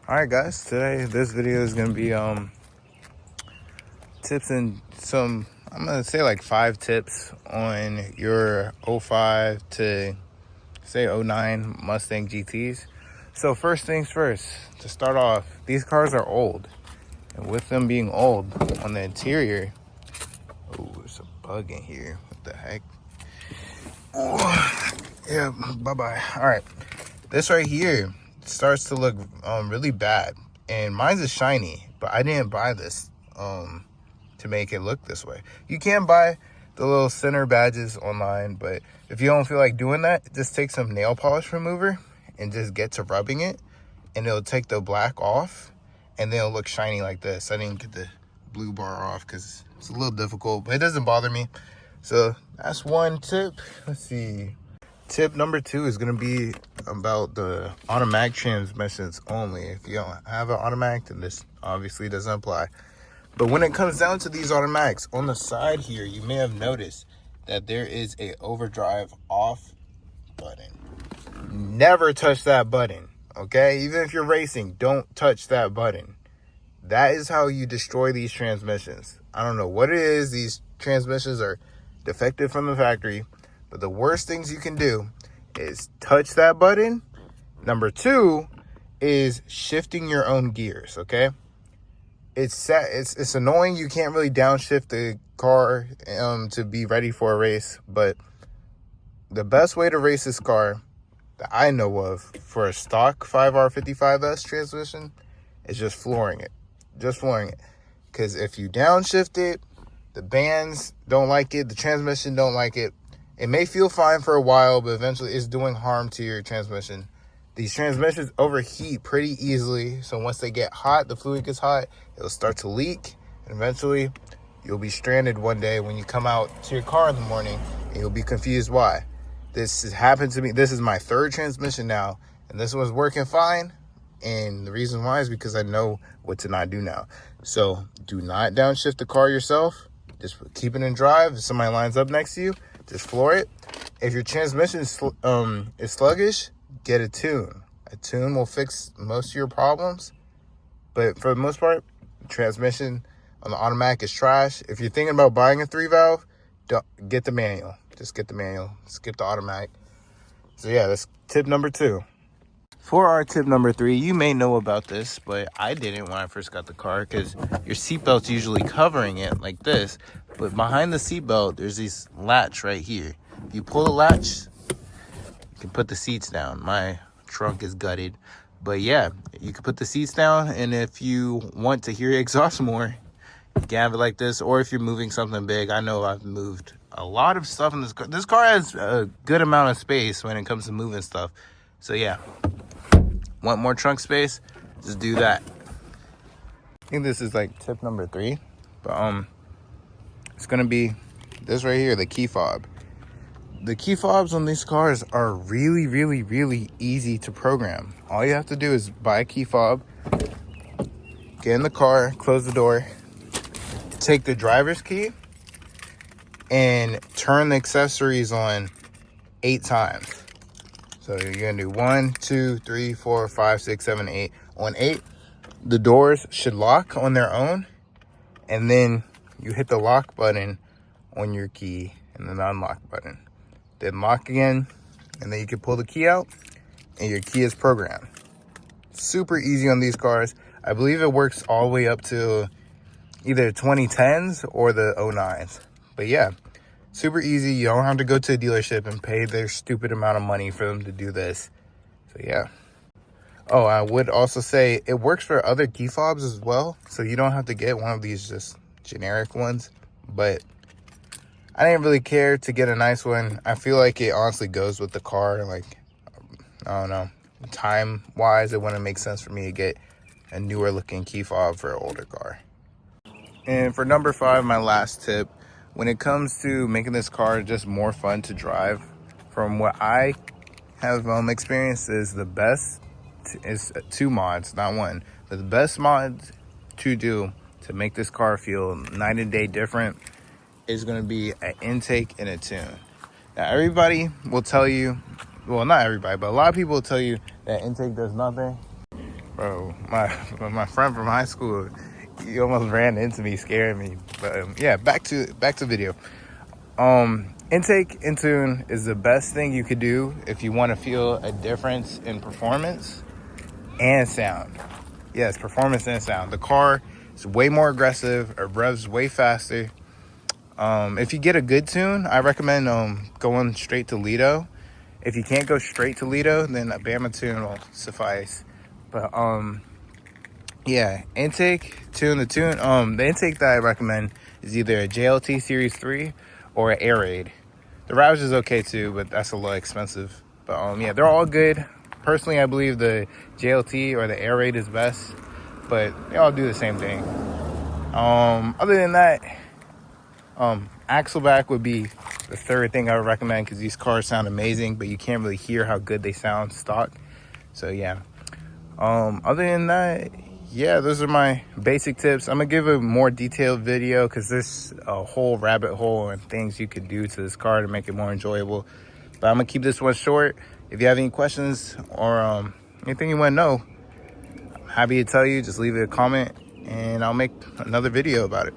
All right, guys, today this video is gonna be tips and some, I'm gonna say like 5 tips on your '05 to say '09 Mustang GTs. So first things first, to start off, these cars are old, and with them being old, on the interior, oh, there's a bug in here. What the heck? Oh, yeah, bye-bye. All right, this right here starts to look really bad, and mine's is shiny, but I didn't buy this to make it look this way. You can buy the little center badges online, but if you don't feel like doing that, just take some nail polish remover and just get to rubbing it, and it'll take the black off, and then it'll look shiny like this. I didn't get the blue bar off because it's a little difficult, but it doesn't bother me. So that's one tip. Let's see. Tip number 2 is going to be about the automatic transmissions only. If you don't have an automatic, then this obviously doesn't apply. But when it comes down to these automatics, on the side here, you may have noticed that there is a overdrive off button. Never touch that button, okay? Even if you're racing, don't touch that button. That is how you destroy these transmissions. I don't know what it is. These transmissions are defective from the factory. But the worst things you can do is touch that button. Number 2 is shifting your own gears, okay? It's annoying. You can't really downshift the car to be ready for a race. But the best way to race this car that I know of for a stock 5R55S transmission is just flooring it. Just flooring it. Because if you downshift it, the bands don't like it. The transmission don't like it. It may feel fine for a while, but eventually it's doing harm to your transmission. These transmissions overheat pretty easily. So once they get hot, the fluid gets hot, it'll start to leak. And eventually you'll be stranded one day when you come out to your car in the morning, and you'll be confused why. This has happened to me. This is my 3rd transmission now, and this one's working fine. And the reason why is because I know what to not do now. So do not downshift the car yourself. Just keep it in drive. If somebody lines up next to you, just floor it. If your transmission is sluggish, get a tune. A tune will fix most of your problems. But for the most part, transmission on the automatic is trash. If you're thinking about buying a 3-valve, don't get the manual. Just get the manual. Skip the automatic. So yeah, that's tip number 2. For our tip number 3, you may know about this, but I didn't when I first got the car, because your seatbelt's usually covering it like this. But behind the seatbelt, there's this latch right here. If you pull the latch, you can put the seats down. My trunk is gutted. But yeah, you can put the seats down, and if you want to hear your exhaust more, you can have it like this. Or if you're moving something big, I know I've moved a lot of stuff in this car. This car has a good amount of space when it comes to moving stuff. So yeah, want more trunk space? Just do that. I think this is like tip number 3. But it's gonna be this right here, the key fob. The key fobs on these cars are really, really, really easy to program. All you have to do is buy a key fob, get in the car, close the door, take the driver's key, and turn the accessories on 8 times. So you're gonna do 1, 2, 3, 4, 5, 6, 7, 8. On 8, the doors should lock on their own, and then you hit the lock button on your key and then the unlock button. Then lock again, and then you can pull the key out, and your key is programmed. Super easy on these cars. I believe it works all the way up to either 2010s or the '09s. But yeah, super easy. You don't have to go to a dealership and pay their stupid amount of money for them to do this. So yeah. Oh, I would also say it works for other key fobs as well. So you don't have to get one of these just generic ones. But I didn't really care to get a nice one. I feel like it honestly goes with the car. Like, I don't know, time wise, it wouldn't make sense for me to get a newer looking key fob for an older car. And for number 5, my last tip, when it comes to making this car just more fun to drive, from what I have experienced, is the best is 2 mods, not 1, but the best mods to do to make this car feel night and day different is going to be an intake and a tune. Now everybody will tell you, well, not everybody, but a lot of people will tell you that intake does nothing. Bro, my friend from high school, he almost ran into me, scaring me. But yeah, back to video. Intake in tune is the best thing you could do if you want to feel a difference in performance and sound. Yes, performance and sound. The car is way more aggressive, it revs way faster. If you get a good tune, I recommend going straight to Lido. If you can't go straight to Lido, then a Bama tune will suffice. But yeah, intake, tune. The intake that I recommend is either a JLT Series 3 or an Air Raid. The Roush is okay too, but that's a little expensive. But yeah, they're all good. Personally, I believe the JLT or the Air Raid is best, but they all do the same thing. Other than that, Axleback would be the third thing I would recommend, because these cars sound amazing, but you can't really hear how good they sound stock. So yeah. Other than that, yeah, those are my basic tips. I'm gonna give a more detailed video because there's a whole rabbit hole and things you could do to this car to make it more enjoyable. But I'm gonna keep this one short. If you have any questions or anything you want to know, I'm happy to tell you. Just leave it a comment and I'll make another video about it.